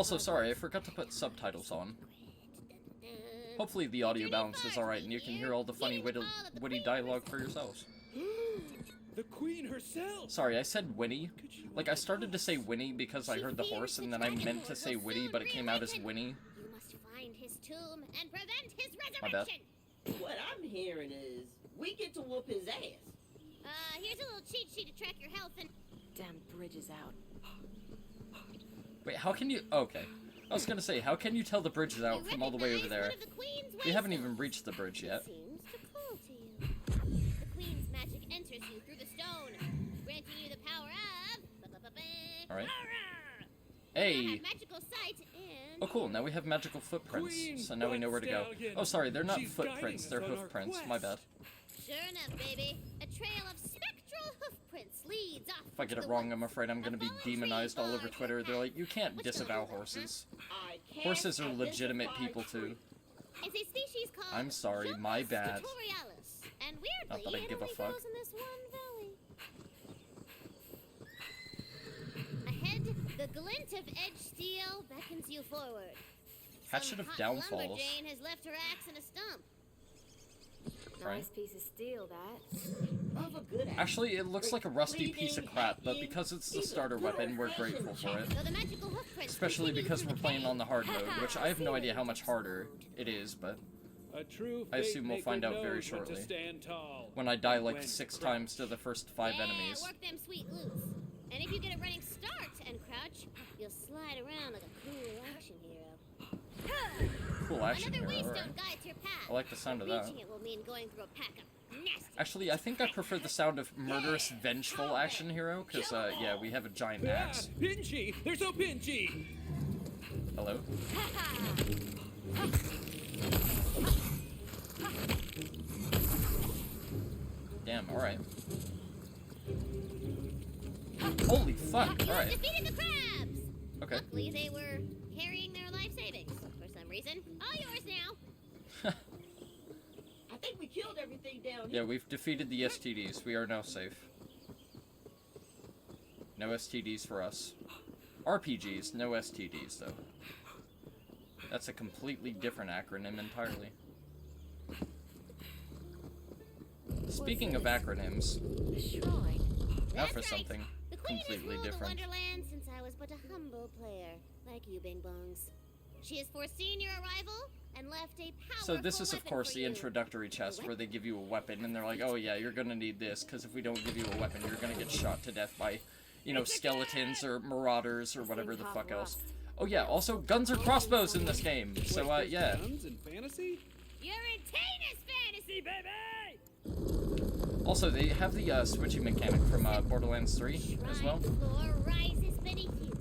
Also, sorry, I forgot to put subtitles on. Hopefully the audio balance is alright and you can hear all the funny witty dialogue for yourselves. The queen herself! Sorry, I said Winnie. Like, I started to say Winnie because I heard the horse, and then I meant to say Witty, but it came out as Winnie. You must find his tomb and prevent his My bad. resurrection. What I'm hearing is we get to whoop his ass. Here's a little cheat sheet to track your health and... Damn bridge is out. Wait, how can you... Okay. I was gonna say, how can you tell the bridge is out from all the way over there? We haven't even reached the bridge yet. Seems to call to you. The queen's magic enters you through the stone, granting you the power of... Alright. You Hey! have magical sight and... Oh cool, now we have magical footprints, so now we know where to go. Oh sorry, they're not footprints, they're hoofprints, my bad. Sure enough, baby. A trail of spectral hoofprints leads off. If I get it wrong, I'm afraid I'm gonna be demonized all over Twitter. They're like, you can't disavow horses. Horses are legitimate people too. It's a species called I'm sorry, my bad. Tutorialis, and Not weirdly, that I it give a only fuck. grows in this one valley. Ahead, the glint of edge steel beckons you forward. Hatchet Some of hot Downfalls. lumberjane has left her axe in a stump. Right. Nice piece of steel, that. Of a good ass. Actually, it looks like a rusty piece of crap, but because it's the starter weapon, we're grateful for it. So the magical hoofprints Especially continue because through we're the playing cave. on the hard mode, which I have no idea how much harder it is, but A true I assume we'll Fatemaker find out very knows when shortly. to stand tall. when I die like When 6 crouched. times to the first 5 enemies. Work them sweet loops. And if you get a running start and crouch, you'll slide around like a cool action hero. Cool action Another hero, waystone alright. guides your path. I like the sound of that. Reaching it will mean going through a pack of nasty. Actually, I think I prefer the sound of murderous, vengeful action hero, because, yeah, we have a giant Ah, axe. Pinchy! They're so pinchy! Hello? Damn, alright. Holy fuck, You have alright. defeated the crabs! Okay. Luckily, they were carrying their life savings for some reason. All yours now. I think we killed everything down Yeah, here. we've defeated the STDs. We are now safe. No STDs for us. RPGs, no STDs, though. That's a completely different acronym entirely. Speaking of acronyms, A shrine. now That's for right. something The queen has completely ruled different. the Wonderland since I was but a humble player, like you, Bing Bongs. She has foreseen your arrival and left a powerful So this is, of weapon course, for the you. introductory chest where they give you a weapon, and they're like, oh yeah, you're gonna need this, because if we don't give you a weapon, you're gonna get shot to death by, you know, skeletons or marauders or whatever the fuck else. Oh yeah, also guns or crossbows in this game, so Wait, there's yeah. guns in fantasy? You're in Tina's fantasy, baby! Also, they have the switching mechanic from Borderlands 3 as well, Shrine floor rises beneath you.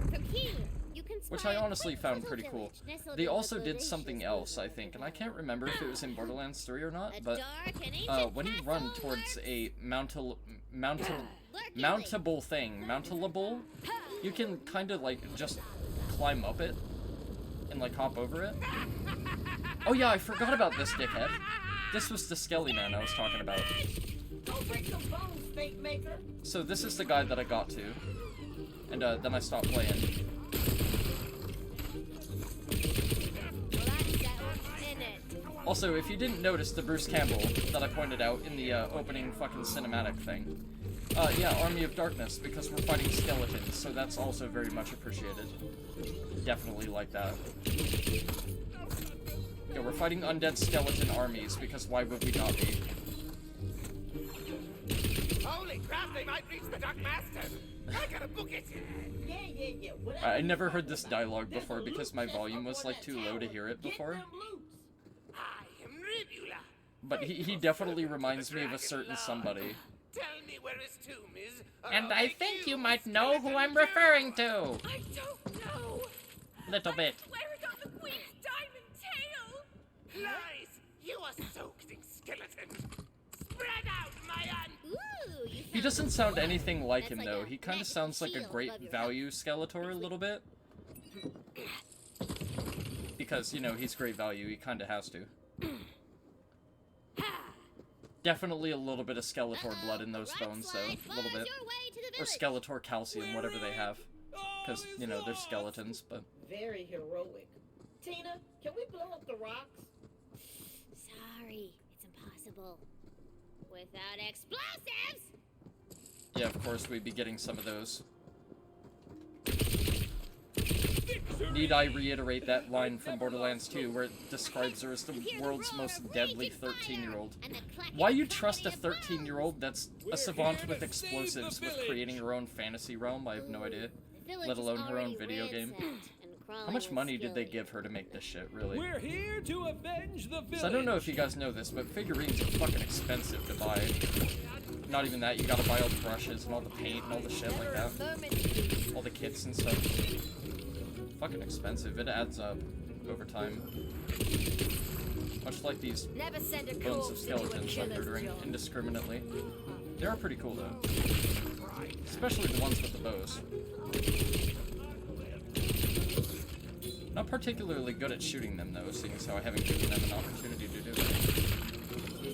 From here, you can which spy I a honestly quaint found little pretty cool. village nestled They in the also did delicious something else, I woods think, of and I can't remember if it was in Borderlands 3 or not, A but dark and ancient when you run castle towards lurks a lurkingly. mountable thing, mountable, you can kind of like just climb up it and like hop over it. Oh yeah, I forgot about this dickhead. This was the Skelly Man I was talking about. Go break some bones, Fatemaker. So this is the guy that I got to, and then I stopped playing. Also, if you didn't notice the Bruce Campbell that I pointed out in the opening fucking cinematic thing, yeah, Army of Darkness, because we're fighting skeletons, so that's also very much appreciated. Definitely like that. Yeah, we're fighting undead skeleton armies, because why would we not be? Holy crap, they might reach the Dark Master! I gotta book it! Yeah. Whatever I you never find heard this out, dialogue there's before a because loot my chest volume up was on like that too low to tower. hear it Get before. them loots. I am Rivula. But he definitely reminds me of a certain somebody. Tell me where his tomb is. or And I'll I make think you might skeleton know who I'm referring to! I don't know. Little bit. Where is on the queen's diamond tail? Lies! You are soaked in skeleton! Spread out, my un... Ooh, you He found doesn't some sound gold. anything like That's him like though. a He kind of magic sounds like a shield great above your value Skeletor a little bit. Because, you know, he's great value. He kind of has to. Definitely a little bit of Skeletor blood in those bones, though. A little bit. Or Skeletor calcium, whatever they have. Because, you know, they're skeletons, but... Very heroic. Tina, can we blow up the rocks? Sorry, it's impossible. Without explosives! Yeah, of course we'd be getting some of those. Need I reiterate that line from Borderlands 2 where it describes her as the world's most deadly 13-year-old? Why you trust a 13-year-old that's a savant with explosives with creating her own fantasy realm? I have no idea. Let alone her own video game. How much money did they give her to make this shit, really? We're here to avenge the village. So I don't know if you guys know this, but figurines are fucking expensive to buy. Not even that, you gotta buy all the brushes and all the paint and all the shit like that. All the kits and stuff. Fucking expensive. It adds up over time. Much like these bones of skeletons I'm murdering indiscriminately. They are pretty cool though. Especially the ones with the bows. Not particularly good at shooting them though, seeing as how I haven't given them an opportunity to do it.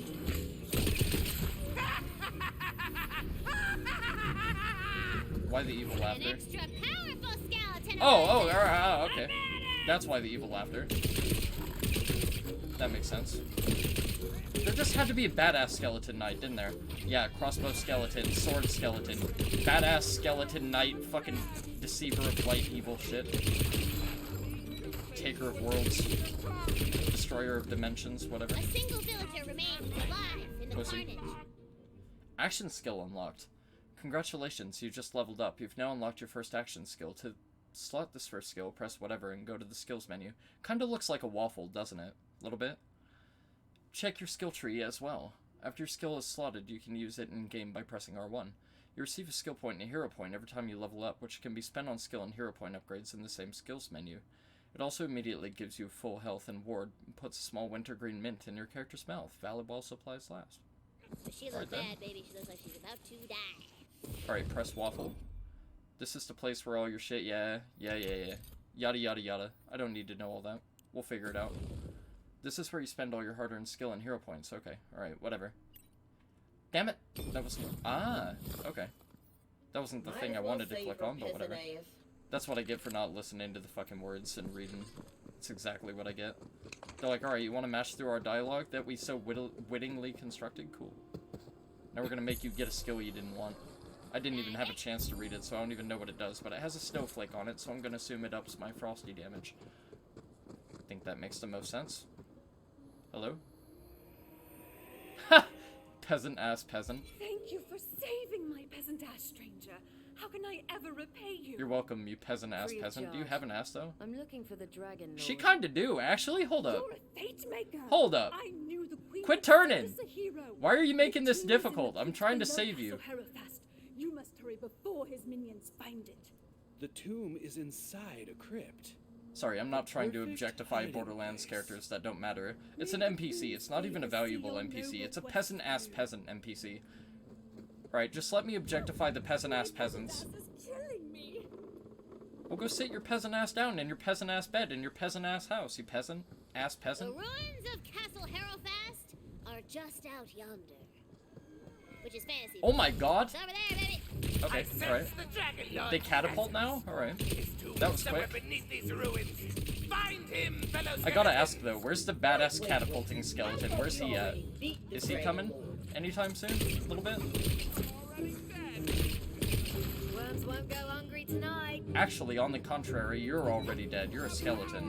Why the evil laughter? Oh, okay. That's why the evil laughter. That makes sense. There just had to be a badass skeleton knight, didn't there? Yeah, crossbow skeleton, sword skeleton, badass skeleton knight, fucking deceiver of light, evil shit. Taker of worlds, destroyer of dimensions, whatever. A single villager remains alive in the carnage. Action skill unlocked. Congratulations, you just leveled up. You've now unlocked your first action skill. To slot this first skill, press whatever and go to the skills menu. Kinda looks like a waffle, doesn't it? A little bit. Check your skill tree as well. After your skill is slotted, you can use it in-game by pressing R1. You receive a skill point and a hero point every time you level up, which can be spent on skill and hero point upgrades in the same skills menu. It also immediately gives you full health and ward, and puts a small wintergreen mint in your character's mouth. Valid while supplies last. She looks bad, baby. She looks like she's about to die. Alright, press waffle. This is the place where all your shit, yeah. Yada yada yada. I don't need to know all that. We'll figure it out. This is where you spend all your hard-earned skill and hero points. Okay, alright, whatever. Damn it! That was... Ah, okay. That wasn't the thing I wanted to click on, but whatever. That's what I get for not listening to the fucking words and reading. That's exactly what I get. They're like, alright, you want to mash through our dialogue that we so wittingly constructed? Cool. Now we're gonna make you get a skill you didn't want. I didn't even have a chance to read it, so I don't even know what it does, but it has a snowflake on it, so I'm gonna assume it ups my frosty damage. I think that makes the most sense. Hello? Ha! Peasant-ass peasant. Thank you for saving my peasant-ass stranger. How can I ever repay you? You're welcome, you peasant-ass Free of peasant. Do you charge. have an ass, though? I'm looking for the dragon lord. She kinda do, actually. Hold up. You're a Fatemaker. Hold up. I knew the queen Quit would turning. send us a hero. Why are you making The this tomb is in difficult? the I'm pit trying to below save you. Castle Herofast. You must hurry before his minions find it. The tomb is inside a crypt. Sorry, I'm not trying to Perfect objectify hiding Borderlands place. characters that don't matter. It's an NPC. It's not even a valuable NPC. It's a peasant-ass peasant NPC. Alright, just let me objectify the peasant-ass peasants. This is killing me. Well, go sit your peasant-ass down in your peasant-ass bed in your peasant-ass house, you peasant-ass The peasant. ruins of Castle Herofast are just out yonder. Which is fantasy. Oh my god! It's over there, baby! Okay, alright. The dragon lord. They catapult now? Alright. His tomb That is was somewhere quick. beneath these ruins. Find him, fellow I gotta skeletons. ask though, where's the badass catapulting skeleton? Where's he at? Is he coming? Anytime soon? A little bit? Worms won't go hungry tonight. Actually, on the contrary, you're already dead. You're a skeleton.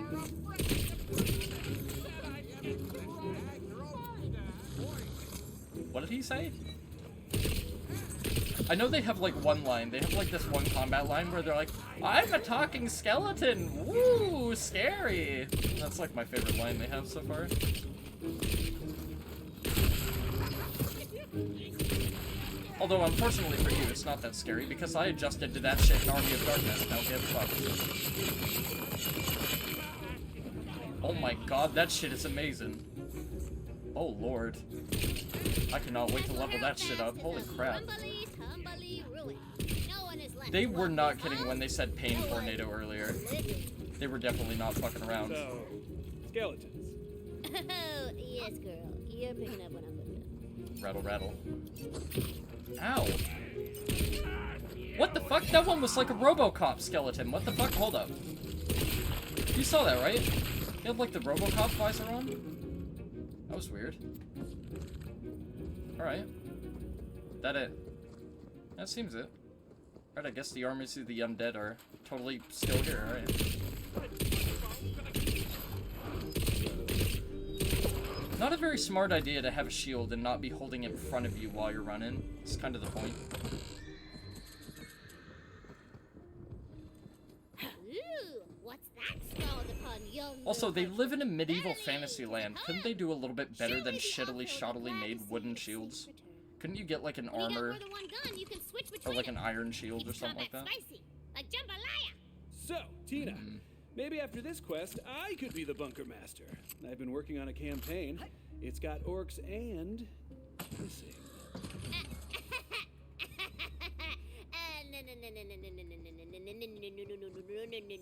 What did he say? I know they have like one line. They have like this one combat line where they're like, I'm a talking skeleton! Woo! Scary! That's like my favorite line they have so far. Although, unfortunately for you, it's not that scary because I adjusted to that shit in Army of Darkness. Now give a fuck. Oh my god, that shit is amazing. Oh lord. I cannot wait to level that shit up. Holy crap. They were not kidding when they said Pain Tornado earlier. They were definitely not fucking around. So, skeletons. Oh, yes, girl. You're picking up what I'm looking at. Rattle, rattle. Ow. What the fuck? That one was like a RoboCop skeleton. What the fuck? Hold up. You saw that, right? He had, like, the Robocop visor on? That was weird. Alright. That it? That seems it. Alright, I guess the armies of the undead are totally still here, alright. Not a very smart idea to have a shield and not be holding it in front of you while you're running. It's kind of the point. Ooh, what's that scrawled upon young Also, they live in a medieval fantasy land. Couldn't they do a little bit better than shoddily made wooden shields? Couldn't you get like an armor or like an iron shield or something like that? Like jambalaya. So, Tina, maybe after this quest, I could be the bunker master. I've been working on a campaign. It's got orcs and missing.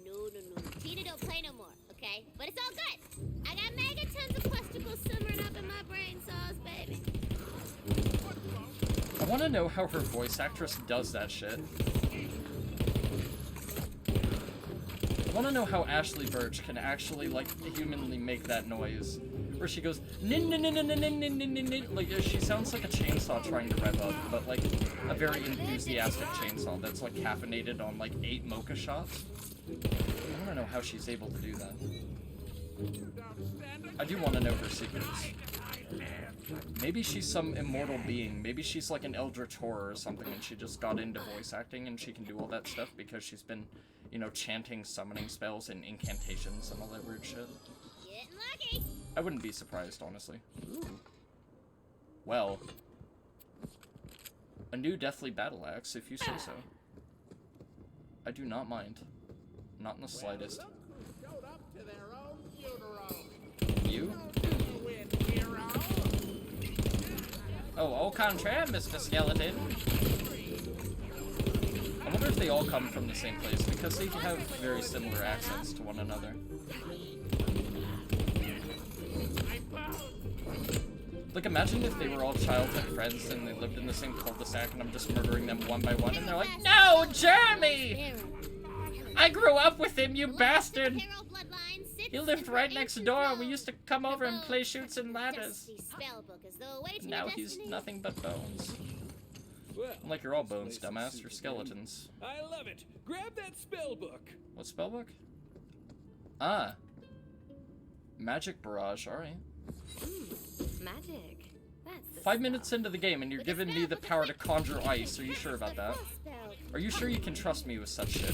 No. Tina don't play no more, okay? But it's all good. I got megatons of questicles simmering up in my brain sauce, baby. I want to know how her voice actress does that shit. I want to know how Ashley Birch can actually, like, humanly make that noise. Where she goes, nin nin nin nin nin nin nin nin nin. Like, she sounds like a chainsaw trying to rev up, but, like, a very enthusiastic chainsaw that's, like, caffeinated on, like, 8 mocha shots. I want to know how she's able to do that. I do want to know her secrets. Maybe she's some immortal being. Maybe she's like an eldritch horror or something and she just got into voice acting and she can do all that stuff because she's been, you know, chanting summoning spells and incantations and all that weird shit. Getting lucky. I wouldn't be surprised, honestly. Ooh. Well. A new deathly battle axe, if you say so. I do not mind. Not in the slightest. You? Oh, au contraire, Mr. Skeleton. I wonder if they all come from the same place, because they have very similar accents to one another. Like, imagine if they were all childhood friends and they lived in the same cul-de-sac and I'm just murdering them one by one and they're like, no, Jeremy! I grew up with him, you bastard! He lived right next door. We used to come over and play Chutes and Ladders. Now he's nothing but bones. Well, Like you're all bones, dumbass. You're skeletons. I love it. Grab that spell book. What spell book? Ah. Magic Barrage, alright. Magic. That's 5 minutes into the game and you're giving me the power to conjure ice. Are you sure about that? Are you sure you can trust me with such shit?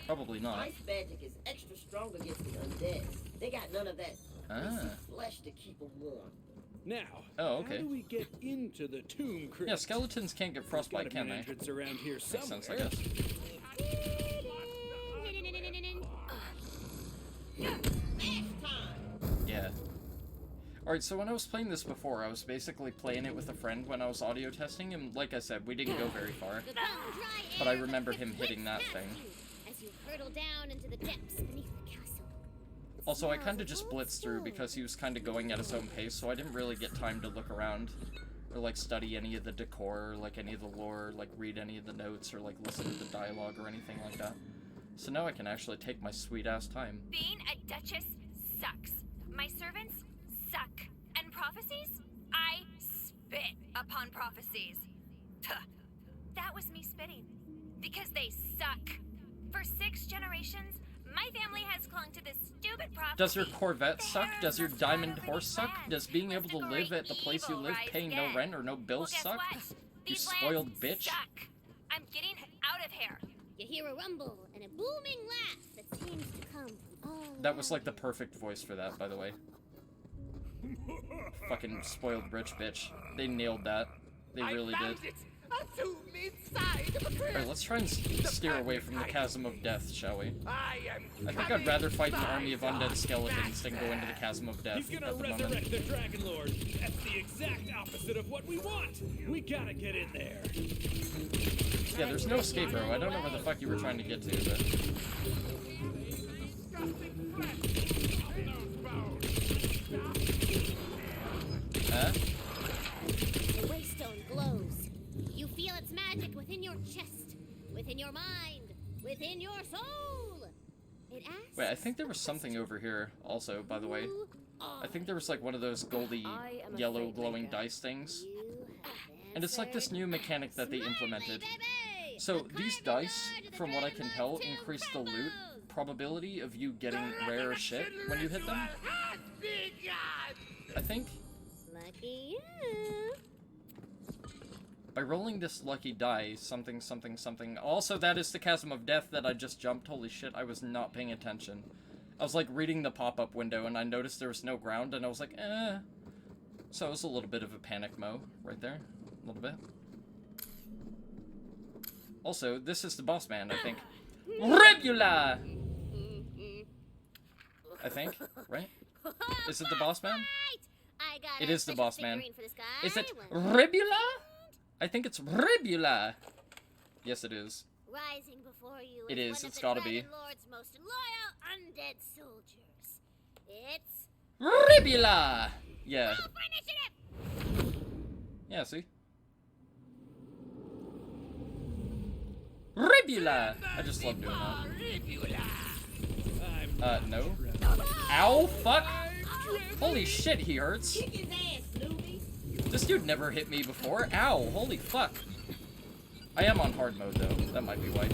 Probably not. Ice magic is extra strong against the undead. They got none of that greasy flesh to keep them warm. Now, Oh, okay. how do we get into the tomb crypt? Yeah, skeletons can't get frostbite, can they? Entrance around here Makes somewhere. sense, I guess. Yeah. Alright, so when I was playing this before, I was basically playing it with a friend when I was audio testing, and like I said, we didn't go very far. But I remember him hitting that thing. As you hurtle down into the depths beneath the castle. Also, I kind of just blitzed through because he was kind of going at his own pace, so I didn't really get time to look around or, like, study any of the decor, or, like, any of the lore, or, like, read any of the notes, or, like, listen to the dialogue or anything like that. So now I can actually take my sweet-ass time. Being a duchess sucks. My servants suck. And prophecies? I spit upon prophecies. Tuh. That was me spitting. Because they suck. For 6 generations, my family has clung to this stupid prophecy. Does your Corvette suck? Does your diamond horse suck? Does being able to live at the place you live paying no rent or no bills suck? You spoiled bitch. Suck. I'm getting out of here. You hear a rumble and a booming laugh that seems to come from all That was like the around. perfect voice for that, by the way. Fucking spoiled rich bitch. They nailed that. They really did. It. A tomb inside of a crypt. Alright, let's try and steer away from the chasm of death, shall we? I am I think I'd rather fight an army of undead skeletons than go into the chasm of death He's gonna at the resurrect moment. the Dragon Lord. That's the exact opposite of what we want. We gotta get in there. Yeah, there's no escape, bro. I don't know where the fuck you were trying to get to, but... Huh? The waystone glows. You feel its magic within your chest, within your mind, within your soul. It asks. Wait, I think there was something over here also, by the way. I think there was like one of those goldy I am a yellow Fatemaker. glowing dice things. You have And it's like this answered new mechanic that they smartly, implemented. baby! So The these Craven dice, Lord of the from what I can Dragon tell, Lord's increase the tomb loot crumbles. probability of you getting rare shit when you hit them. Has begun! I think Lucky you. by rolling this lucky die, something, something, something. Also, that is the chasm of death that I just jumped. Holy shit, I was not paying attention. I was like reading the pop-up window and I noticed there was no ground and I was like, eh. So it was a little bit of a panic mo right there. A little bit. Also, this is the boss man, I think. Rebula! I think, right? Is it the boss man? I got It a is the special boss man. figurine for this guy. Is it One Rebula? I think it's Rebula. Yes, it is. rising before you It is is, one it's of gotta the be. Dragon Lord's most loyal undead soldiers. It's Rebula! Yeah. roll for initiative. Yeah, see? Rebula! I just love doing that. No. Ow, fuck! Holy shit, he hurts. Kick his ass, Snoopy. This dude never hit me before. Ow, holy fuck. I am on hard mode, though. That might be why.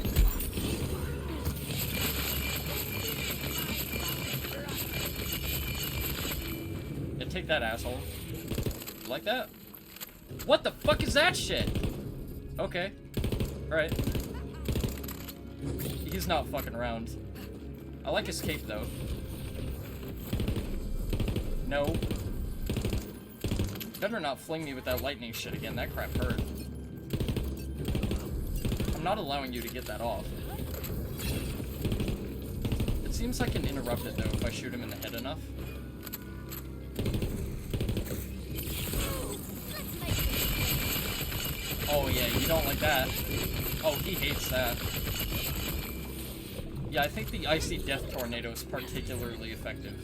Yeah, take that, asshole. You like that? What the fuck is that shit? Okay. Alright. He's not fucking around. I like his cape, though. No. Better not fling me with that lightning shit again. That crap hurt. I'm not allowing you to get that off. It seems I can interrupt it, though, if I shoot him in the head enough. Oh, yeah, you don't like that. Oh, he hates that. Yeah, I think the Icy Death Tornado is particularly effective.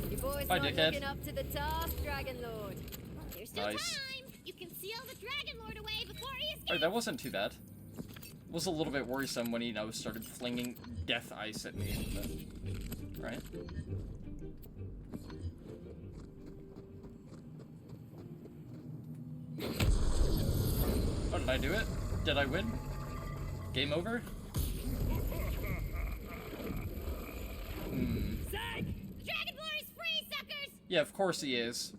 Your boy's Bye, not dickhead. looking up to the task, Dragon Lord. There's still Nice. time. You can seal the Dragon Lord away before he escapes. Alright, that wasn't too bad. It was a little bit worrisome when he, started flinging death ice at me. But, right? Oh, did I do it? Did I win? Game over? Hmm. The Dragon Lord is free, suckers! Yeah, of course he is.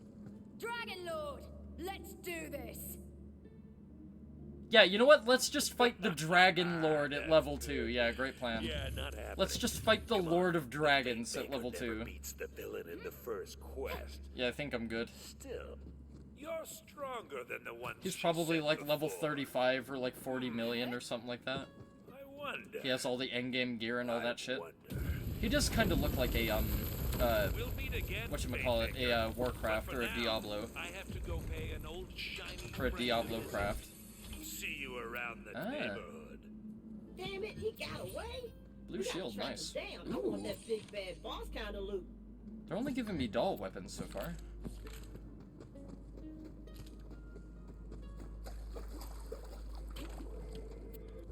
Dragon Lord, let's do this. Yeah, you know what? Let's just fight the Dragon Lord at level 2. Yeah, great plan. Yeah, not happening. Let's just fight the Come on, Lord of Dragons at Fatemaker level never 2. beats the villain in the first quest. Yeah, I think I'm good. Still, you're stronger than the one. He's she probably sent like level before. 35 or like 40 million or something like that. I wonder. He has all the endgame gear and all that shit. Wonder. He does kind of look like a, We'll meet again, whatchamacallit, Fatemaker. a Warcraft But or for a now, Diablo. I have to go pay an old shiny Or a friend Diablo visit. craft. See you around the Ah. neighborhood. Damn it, he got away. Blue We gotta shield, track nice. him down. I Ooh. want that big bad boss kind of loot. They're only giving me doll weapons so far.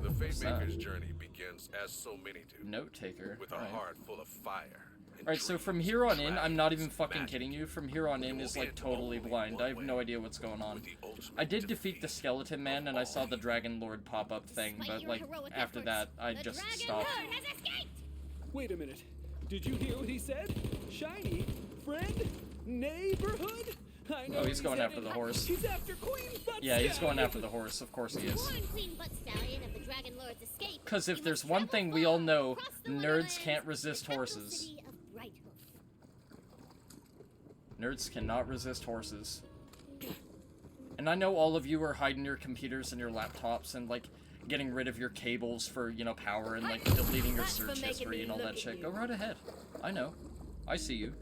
The What's that? Fatemaker's journey begins as so many do, Note taker. with a Alright. heart full of fire. and Alright, so from dreams, here on in, I'm not even dragons, fucking magic. kidding you. From here on in is like totally blind. I have no idea what's going on. With the ultimate I did defeat the Skeleton Man and I saw the Dragon Lord pop up thing, Despite but your like heroic after that, efforts, I the just Dragon stopped. Lord has escaped! Wait a minute. Did you hear what he said? Shiny? Friend? Neighborhood? I know Oh, he's what going he's after the headed. horse. He's after Queen Butt Yeah, he's going Stallion. after the horse. Of course he is. Warn Queen Butt Stallion of the Dragon Lord's escape. Because if You there's must one travel thing we far all know, across the nerds Wonderlands can't to resist the capital horses. city of Brighthoof. Nerds cannot resist horses. And I know all of you are hiding your computers and your laptops and like getting rid of your cables for, you know, power and like deleting your That's for search making history me and all look that at shit. you. Go right ahead. I know. I see you.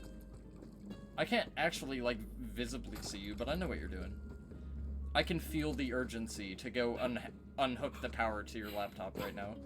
I can't actually like visibly see you, but I know what you're doing. I can feel the urgency to go unhook the power to your laptop right now.